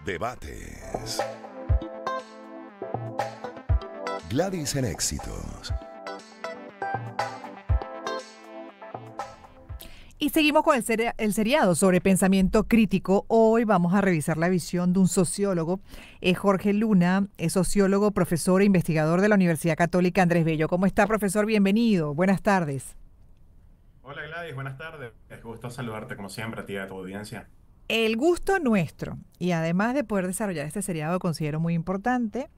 Debates. Gladys en Éxitos. Y seguimos con el seriado sobre pensamiento crítico. Hoy vamos a revisar la visión de un sociólogo, Jorge Luna, es sociólogo, profesor e investigador de la Universidad Católica Andrés Bello. ¿Cómo está, profesor? Bienvenido. Buenas tardes. Hola Gladys, buenas tardes. Es gusto saludarte como siempre a ti y a tu audiencia. El gusto nuestro. Y además de poder desarrollar este seriado, considero muy importante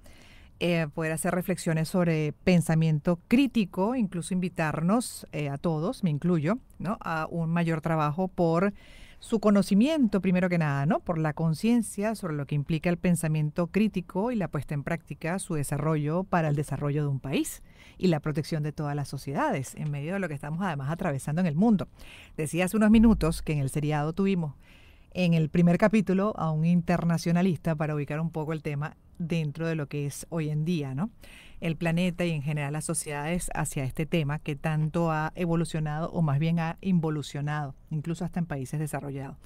poder hacer reflexiones sobre pensamiento crítico, incluso invitarnos a todos, me incluyo, ¿no?, a un mayor trabajo por su conocimiento, primero que nada, ¿no?, por la conciencia sobre lo que implica el pensamiento crítico y la puesta en práctica, su desarrollo para el desarrollo de un país y la protección de todas las sociedades en medio de lo que estamos además atravesando en el mundo. Decía hace unos minutos que en el seriado tuvimos en el primer capítulo a un internacionalista para ubicar un poco el tema dentro de lo que es hoy en día, ¿no?, el planeta y en general las sociedades hacia este tema que tanto ha evolucionado o más bien ha involucionado, incluso hasta en países desarrollados.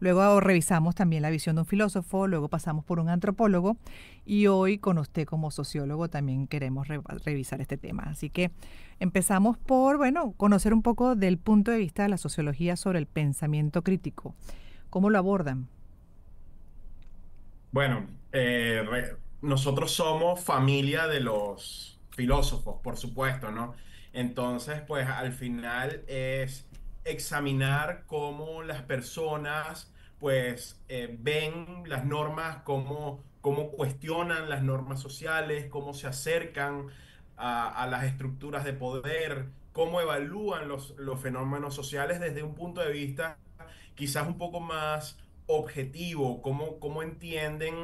Luego revisamos también la visión de un filósofo, luego pasamos por un antropólogo y hoy con usted como sociólogo también queremos revisar este tema. Así que empezamos por, bueno, conocer un poco del punto de vista de la sociología sobre el pensamiento crítico. ¿Cómo lo abordan? Bueno, nosotros somos familia de los filósofos, por supuesto, ¿no? Entonces, pues al final es examinar cómo las personas, pues, ven las normas, cómo cuestionan las normas sociales, cómo se acercan a las estructuras de poder, cómo evalúan los fenómenos sociales desde un punto de vista quizás un poco más objetivo, cómo entienden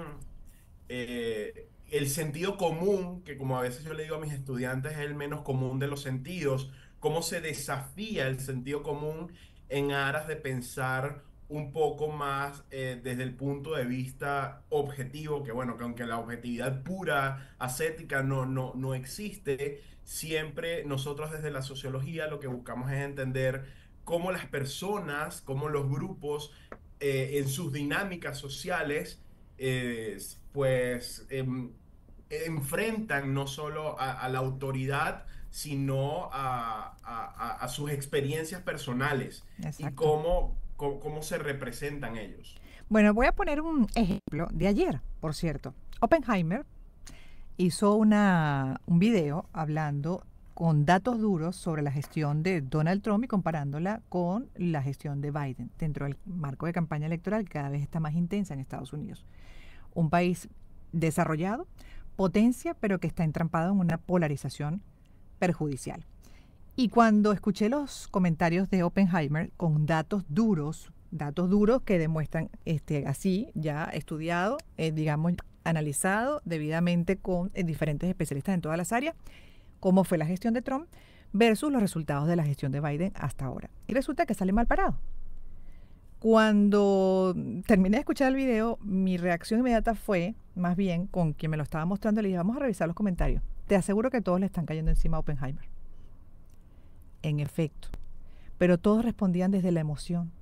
el sentido común, que como a veces yo le digo a mis estudiantes es el menos común de los sentidos, cómo se desafía el sentido común en aras de pensar un poco más desde el punto de vista objetivo, que bueno, que aunque la objetividad pura, ascética, no existe, siempre nosotros desde la sociología lo que buscamos es entender cómo las personas, cómo los grupos en sus dinámicas sociales, eh, pues enfrentan no solo a la autoridad, sino a sus experiencias personales y Exacto. cómo se representan ellos. Bueno, voy a poner un ejemplo de ayer, por cierto. Oppenheimer hizo un video hablando con datos duros sobre la gestión de Donald Trump y comparándola con la gestión de Biden dentro del marco de campaña electoral que cada vez está más intensa en Estados Unidos. Un país desarrollado, potencia, pero que está entrampado en una polarización perjudicial. Y cuando escuché los comentarios de Oppenheimer con datos duros que demuestran así, ya estudiado, digamos, analizado debidamente con diferentes especialistas en todas las áreas, cómo fue la gestión de Trump versus los resultados de la gestión de Biden hasta ahora. Y resulta que sale mal parado. Cuando terminé de escuchar el video, mi reacción inmediata fue, más bien, con quien me lo estaba mostrando, le dije, vamos a revisar los comentarios. Te aseguro que todos le están cayendo encima a Oppenheimer. En efecto. Pero todos respondían desde la emoción.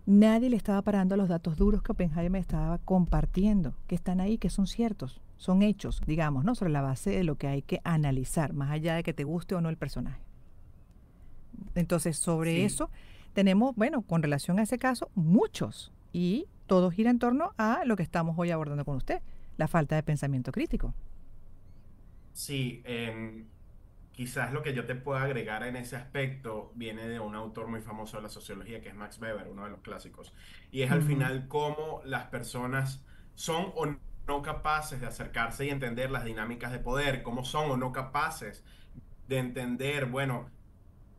Nadie le estaba parando a los datos duros que Oppenheimer estaba compartiendo, que están ahí, que son ciertos, son hechos, digamos, ¿no?, sobre la base de lo que hay que analizar, más allá de que te guste o no el personaje. Entonces, sobre Sí. eso tenemos, bueno, con relación a ese caso, muchos, y todo gira en torno a lo que estamos hoy abordando con usted, la falta de pensamiento crítico. Sí, quizás lo que yo te pueda agregar en ese aspecto viene de un autor muy famoso de la sociología, que es Max Weber, uno de los clásicos. Y es al Mm, final cómo las personas son o no capaces de acercarse y entender las dinámicas de poder, cómo son o no capaces de entender, bueno,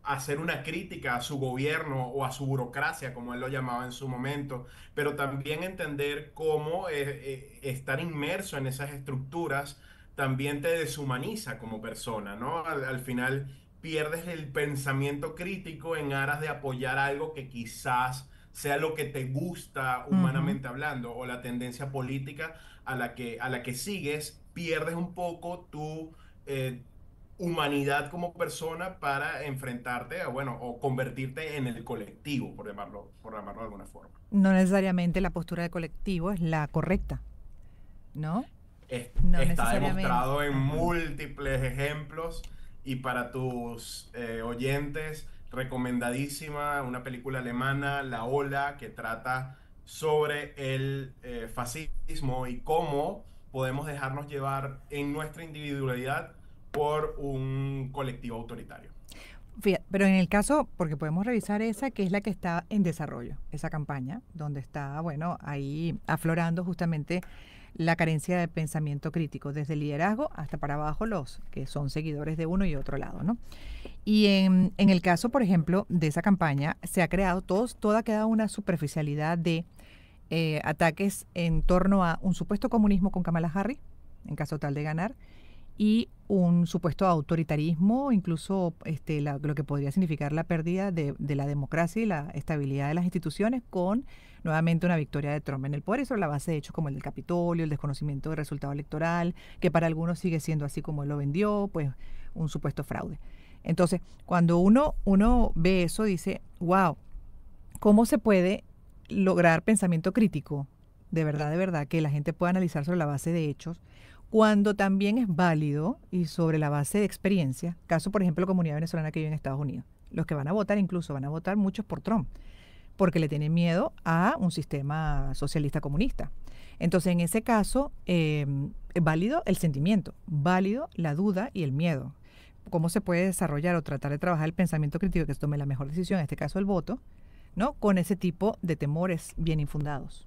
hacer una crítica a su gobierno o a su burocracia, como él lo llamaba en su momento, pero también entender cómo estar inmerso en esas estructuras también te deshumaniza como persona, ¿no? Al final pierdes el pensamiento crítico en aras de apoyar algo que quizás sea lo que te gusta ujú. humanamente hablando, o la tendencia política a la que sigues, pierdes un poco tu humanidad como persona para enfrentarte a, bueno, o convertirte en el colectivo, por llamarlo de alguna forma. No necesariamente la postura de colectivo es la correcta. ¿no? No Está necesariamente. demostrado en Ajá. múltiples ejemplos y para tus oyentes, recomendadísima una película alemana, La Ola, que trata sobre el fascismo y cómo podemos dejarnos llevar en nuestra individualidad por un colectivo autoritario. Fíjate, pero en el caso, porque podemos revisar esa, que es la que está en desarrollo, esa campaña, donde está, bueno, ahí aflorando justamente la carencia de pensamiento crítico, desde el liderazgo hasta para abajo los que son seguidores de uno y otro lado, ¿no? Y en el caso, por ejemplo, de esa campaña, se ha creado toda queda una superficialidad de ataques en torno a un supuesto comunismo con Kamala Harris, en caso tal de ganar, y un supuesto autoritarismo, incluso lo que podría significar la pérdida de la democracia y la estabilidad de las instituciones con nuevamente una victoria de Trump en el poder y sobre la base de hechos como el del Capitolio, el desconocimiento del resultado electoral, que para algunos sigue siendo así como él lo vendió, pues un supuesto fraude. Entonces, cuando uno ve eso, dice, wow, ¿cómo se puede lograr pensamiento crítico? De verdad, que la gente pueda analizar sobre la base de hechos, cuando también es válido y sobre la base de experiencia, caso por ejemplo la comunidad venezolana que vive en Estados Unidos, los que van a votar incluso van a votar muchos por Trump, porque le tienen miedo a un sistema socialista comunista. Entonces en ese caso es válido el sentimiento, válido la duda y el miedo. ¿Cómo se puede desarrollar o tratar de trabajar el pensamiento crítico que se tome la mejor decisión, en este caso el voto, ¿no? Con ese tipo de temores bien infundados.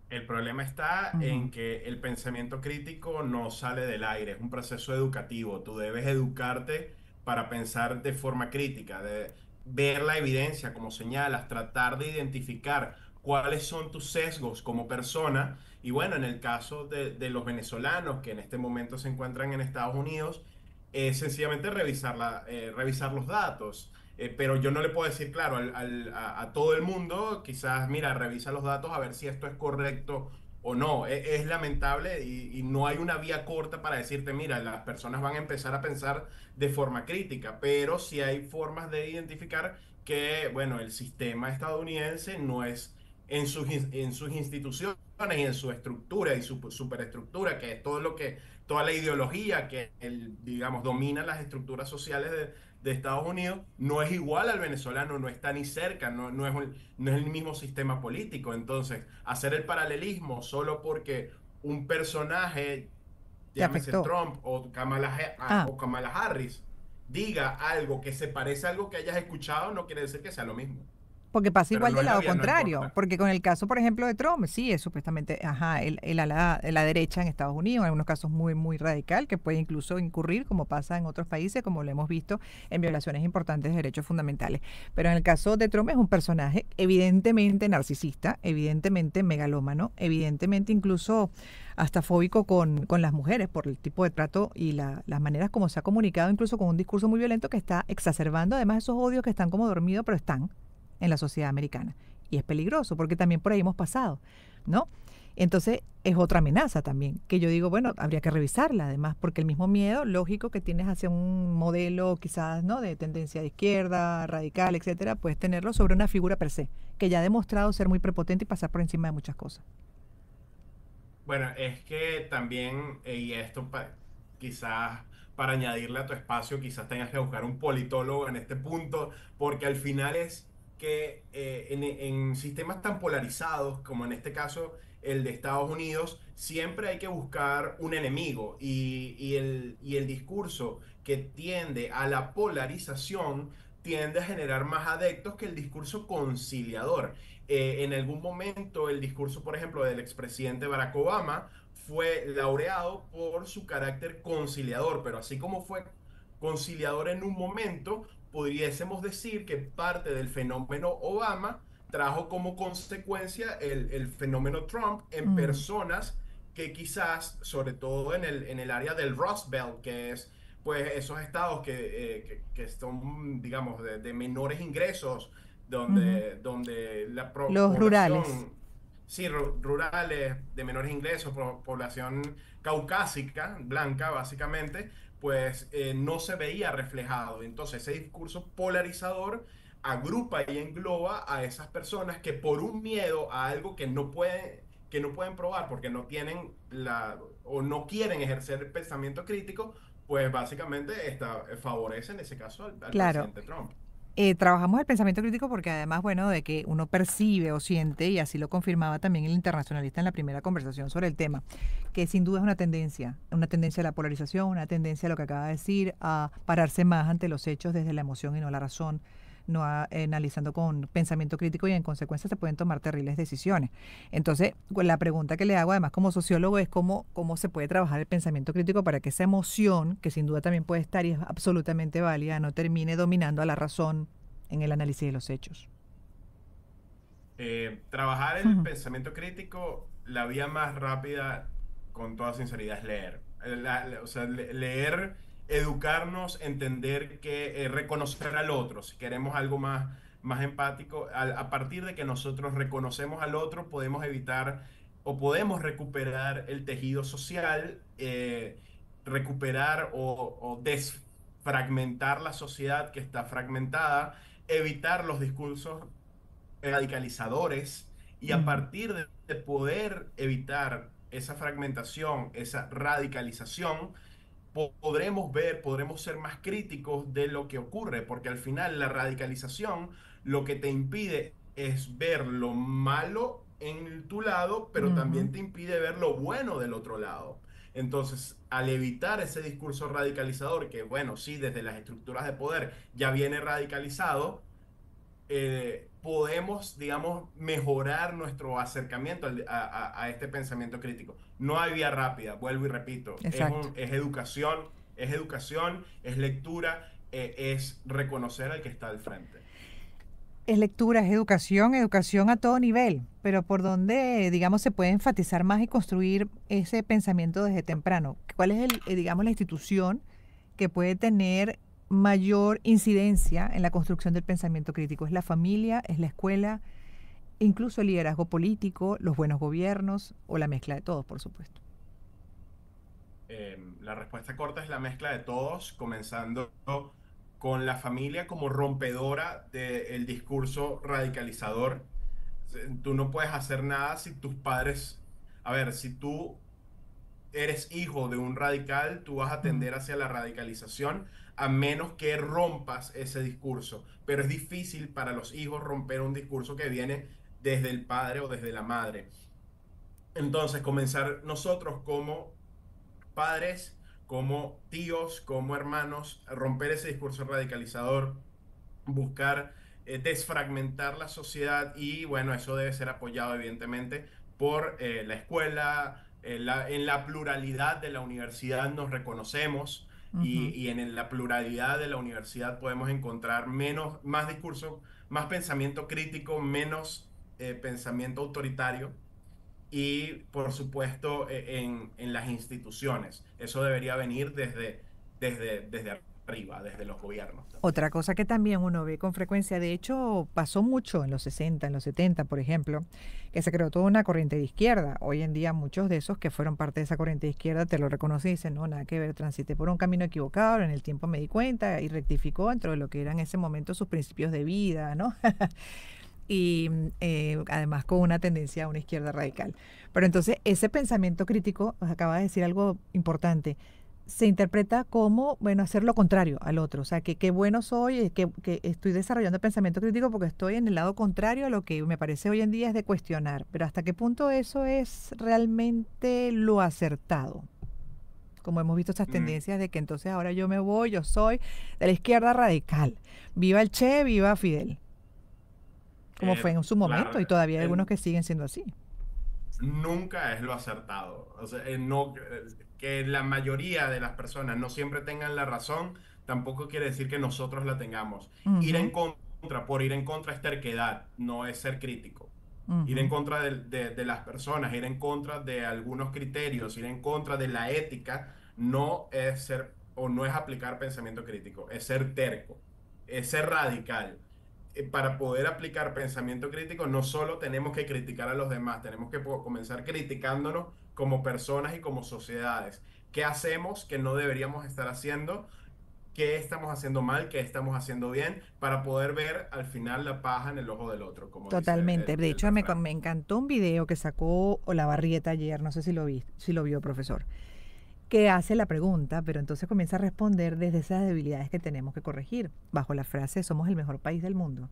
El problema está Ujú. en que el pensamiento crítico no sale del aire, es un proceso educativo. Tú debes educarte para pensar de forma crítica, de ver la evidencia como señalas, tratar de identificar cuáles son tus sesgos como persona. Y bueno, en el caso de los venezolanos que en este momento se encuentran en Estados Unidos, es sencillamente revisar los datos. Pero yo no le puedo decir, claro, a todo el mundo, quizás, mira, revisa los datos a ver si esto es correcto o no. Es lamentable y no hay una vía corta para decirte, mira, las personas van a empezar a pensar de forma crítica, pero sí hay formas de identificar que, bueno, el sistema estadounidense no es en sus instituciones y en su estructura y su superestructura, que es todo lo que, toda la ideología que, digamos, domina las estructuras sociales de Estados Unidos no es igual al venezolano, no está ni cerca, no es el mismo sistema político. Entonces, hacer el paralelismo solo porque un personaje, ¿Te llámese afectó? Trump Ah, o Kamala Harris, diga algo que se parece a algo que hayas escuchado, no quiere decir que sea lo mismo. porque pasa Pero igual no del es la lado vía, no es contrario, corta. porque con el caso, por ejemplo, de Trump, sí, es supuestamente, ajá, el ala de la derecha en Estados Unidos, en algunos casos muy, muy radical, que puede incluso incurrir, como pasa en otros países, como lo hemos visto, en violaciones importantes de derechos fundamentales. Pero en el caso de Trump es un personaje evidentemente narcisista, evidentemente megalómano, evidentemente incluso hasta fóbico con las mujeres por el tipo de trato y las maneras como se ha comunicado, incluso con un discurso muy violento que está exacerbando además esos odios que están como dormidos, pero están en la sociedad americana. Y es peligroso porque también por ahí hemos pasado, ¿no? Entonces es otra amenaza también, que yo digo, bueno, habría que revisarla además, porque el mismo miedo lógico que tienes hacia un modelo quizás, ¿no? De tendencia de izquierda, radical, etcétera, puedes tenerlo sobre una figura per se, que ya ha demostrado ser muy prepotente y pasar por encima de muchas cosas. Bueno, es que también, y esto quizás para añadirle a tu espacio, quizás tengas que buscar un politólogo en este punto, porque al final es que en sistemas tan polarizados como en este caso el de Estados Unidos, siempre hay que buscar un enemigo y el discurso que tiende a la polarización tiende a generar más adeptos que el discurso conciliador. En algún momento el discurso, por ejemplo, del expresidente Barack Obama fue laureado por su carácter conciliador, pero así como fue conciliador en un momento, pudiésemos decir que parte del fenómeno Obama trajo como consecuencia el fenómeno Trump en Mm, personas que quizás, sobre todo en el área del Rust Belt, que es pues esos estados que son, digamos, de menores ingresos, ujú. donde la Los rurales. población, sí, rurales, de menores ingresos, población caucásica, blanca, básicamente, pues no se veía reflejado. Entonces, ese discurso polarizador agrupa y engloba a esas personas que por un miedo a algo que no pueden que no pueden probar porque no tienen o no quieren ejercer el pensamiento crítico, pues básicamente favorece en ese caso al Claro. presidente Trump. Trabajamos el pensamiento crítico porque además, bueno, de que uno percibe o siente, y así lo confirmaba también el internacionalista en la primera conversación sobre el tema, que sin duda es una tendencia a la polarización, una tendencia a lo que acaba de decir, a pararse más ante los hechos desde la emoción y no la razón, no analizando con pensamiento crítico y en consecuencia se pueden tomar terribles decisiones. Entonces, pues, la pregunta que le hago además como sociólogo es cómo se puede trabajar el pensamiento crítico para que esa emoción, que sin duda también puede estar y es absolutamente válida, no termine dominando a la razón en el análisis de los hechos. Trabajar el Ujú, pensamiento crítico, la vía más rápida, con toda sinceridad, es leer. O sea, leer, educarnos, entender que reconocer al otro. Si queremos algo más empático, a partir de que nosotros reconocemos al otro, podemos evitar o podemos recuperar el tejido social, recuperar o desfragmentar la sociedad que está fragmentada, evitar los discursos radicalizadores y a ujú, partir de poder evitar esa fragmentación, esa radicalización, podremos ser más críticos de lo que ocurre, porque al final la radicalización lo que te impide es ver lo malo en tu lado, pero ujú, también te impide ver lo bueno del otro lado. Entonces, al evitar ese discurso radicalizador, que bueno, sí, desde las estructuras de poder ya viene radicalizado, podemos, digamos, mejorar nuestro acercamiento a este pensamiento crítico. No hay vía rápida, vuelvo y repito, exacto. es educación, es lectura, es reconocer al que está al frente. Es lectura, es educación, educación a todo nivel, pero por donde, digamos, se puede enfatizar más y construir ese pensamiento desde temprano. ¿Cuál es digamos, la institución que puede tener mayor incidencia en la construcción del pensamiento crítico? ¿Es la familia, es la escuela, incluso el liderazgo político, los buenos gobiernos o la mezcla de todos, por supuesto? La respuesta corta es la mezcla de todos, comenzando con la familia como rompedora del discurso radicalizador. Tú no puedes hacer nada si tus padres, a ver, si tú eres hijo de un radical, tú vas a Mm, tender hacia la radicalización a menos que rompas ese discurso. Pero es difícil para los hijos romper un discurso que viene desde el padre o desde la madre. Entonces, comenzar nosotros como padres, como tíos, como hermanos, romper ese discurso radicalizador, buscar desfragmentar la sociedad y bueno, eso debe ser apoyado evidentemente por la escuela, en la pluralidad de la universidad nos reconocemos ujú. y en la pluralidad de la universidad podemos encontrar más discurso, más pensamiento crítico, menos pensamiento autoritario y por supuesto en las instituciones. Eso debería venir desde arriba, desde los gobiernos también. Otra cosa que también uno ve con frecuencia, de hecho pasó mucho en los 60, en los 70, por ejemplo, que se creó toda una corriente de izquierda. Hoy en día muchos de esos que fueron parte de esa corriente de izquierda te lo reconocen y dicen, no, nada que ver, transité por un camino equivocado, en el tiempo me di cuenta y rectificó dentro de lo que eran en ese momento sus principios de vida, ¿no? Y además con una tendencia a una izquierda radical. Pero entonces ese pensamiento crítico, acaba de decir algo importante, se interpreta como, bueno, hacer lo contrario al otro. O sea, que qué bueno soy, que estoy desarrollando pensamiento crítico porque estoy en el lado contrario a lo que me parece hoy en día es de cuestionar. Pero ¿hasta qué punto eso es realmente lo acertado? Como hemos visto estas Mm, tendencias de que entonces ahora yo soy de la izquierda radical. Viva el Che, viva Fidel, como fue en su momento claro, y todavía hay algunos que siguen siendo así. nunca es lo acertado. O sea, no, que la mayoría de las personas no siempre tengan la razón, tampoco quiere decir que nosotros la tengamos. Ir en Ujú, contra, por ir en contra es terquedad, no es ser crítico. Ir en ujú. contra de las personas, ir en contra de algunos criterios, ir en contra de la ética, no es ser o no es aplicar pensamiento crítico, es ser terco, es ser radical. Para poder aplicar pensamiento crítico, no solo tenemos que criticar a los demás, tenemos que comenzar criticándonos como personas y como sociedades. ¿Qué hacemos que no deberíamos estar haciendo? qué estamos haciendo mal, qué estamos haciendo bien, para poder ver al final la paja en el ojo del otro, como dice Totalmente. De el hecho, refrán. me encantó un video que sacó Olavarrieta ayer, no sé si lo vio, profesor, que hace la pregunta, pero entonces comienza a responder desde esas debilidades que tenemos que corregir, bajo la frase somos el mejor país del mundo,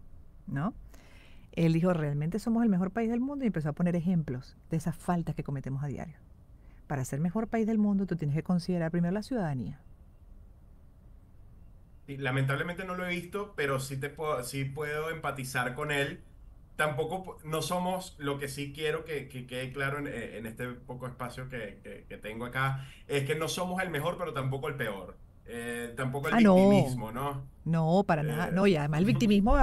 ¿no? Él dijo, realmente somos el mejor país del mundo y empezó a poner ejemplos de esas faltas que cometemos a diario. Para ser mejor país del mundo, tú tienes que considerar primero la ciudadanía. Y lamentablemente no lo he visto, pero sí puedo empatizar con él. Tampoco no somos, lo que sí quiero que quede claro en este poco espacio que tengo acá, es que no somos el mejor, pero tampoco el peor. Tampoco el Ah, no, victimismo, ¿no? no, para nada. Eh, No, y además el victimismo,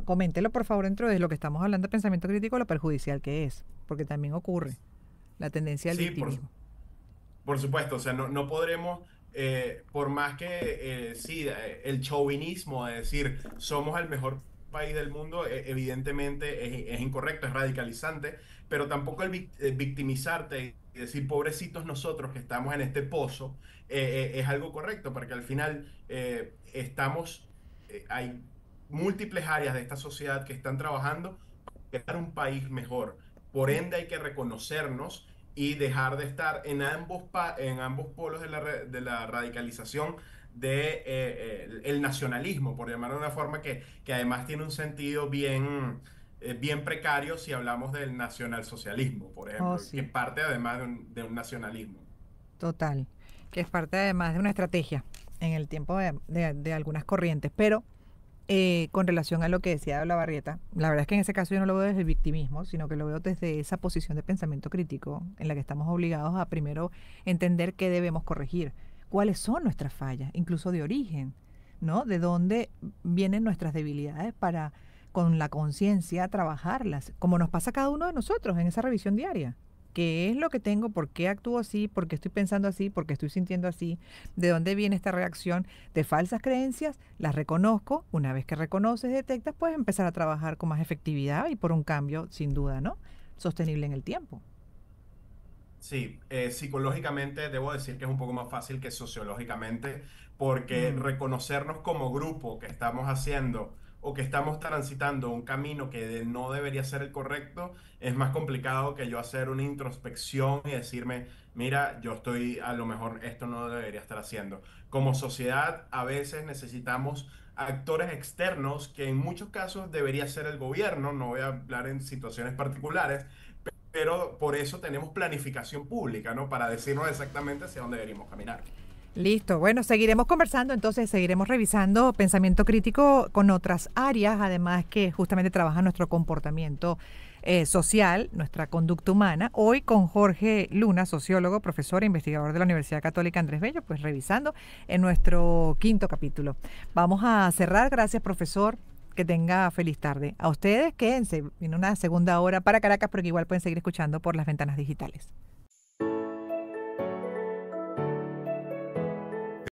coméntelo por favor dentro de lo que estamos hablando de pensamiento crítico, lo perjudicial que es, porque también ocurre la tendencia al sí, victimismo. por supuesto, o sea, no podremos, por más que sí, el chauvinismo de decir somos el mejor país del mundo, evidentemente es incorrecto, es radicalizante, pero tampoco victimizarte y decir pobrecitos nosotros que estamos en este pozo es algo correcto, porque al final hay múltiples áreas de esta sociedad que están trabajando para crear un país mejor. Por ende, hay que reconocernos y dejar de estar en ambos polos de la radicalización de, el nacionalismo, por llamarlo de una forma que además tiene un sentido bien precario si hablamos del nacionalsocialismo, por Oh, ejemplo, que sí, parte además de un nacionalismo. total. Que es parte además de una estrategia en el tiempo de algunas corrientes. Pero con relación a lo que decía la Barrieta, la verdad es que en ese caso yo no lo veo desde el victimismo, sino que lo veo desde esa posición de pensamiento crítico en la que estamos obligados a primero entender qué debemos corregir, cuáles son nuestras fallas, incluso de origen, ¿no? De dónde vienen nuestras debilidades para, con la conciencia, trabajarlas, como nos pasa a cada uno de nosotros en esa revisión diaria. ¿Qué es lo que tengo? ¿Por qué actúo así? ¿Por qué estoy pensando así? ¿Por qué estoy sintiendo así? ¿De dónde viene esta reacción de falsas creencias? Las reconozco. Una vez que reconoces, detectas, puedes empezar a trabajar con más efectividad y por un cambio, sin duda, ¿no? Sostenible en el tiempo. Sí, psicológicamente debo decir que es un poco más fácil que sociológicamente, porque Mm, reconocernos como grupo que estamos haciendo o que estamos transitando un camino no debería ser el correcto, es más complicado que yo hacer una introspección y decirme, mira, yo estoy, a lo mejor esto no lo debería estar haciendo. Como sociedad, a veces necesitamos actores externos, que en muchos casos debería ser el gobierno, no voy a hablar en situaciones particulares, pero por eso tenemos planificación pública, ¿no? Para decirnos exactamente hacia dónde deberíamos caminar. listo. Bueno, seguiremos conversando, entonces seguiremos revisando pensamiento crítico con otras áreas, además que justamente trabaja nuestro comportamiento social, nuestra conducta humana. Hoy con Jorge Luna, sociólogo, profesor e investigador de la Universidad Católica Andrés Bello, pues revisando en nuestro quinto capítulo. Vamos a cerrar. Gracias, profesor. Que tenga feliz tarde. A ustedes, quédense en una segunda hora para Caracas, pero que igual pueden seguir escuchando por las ventanas digitales.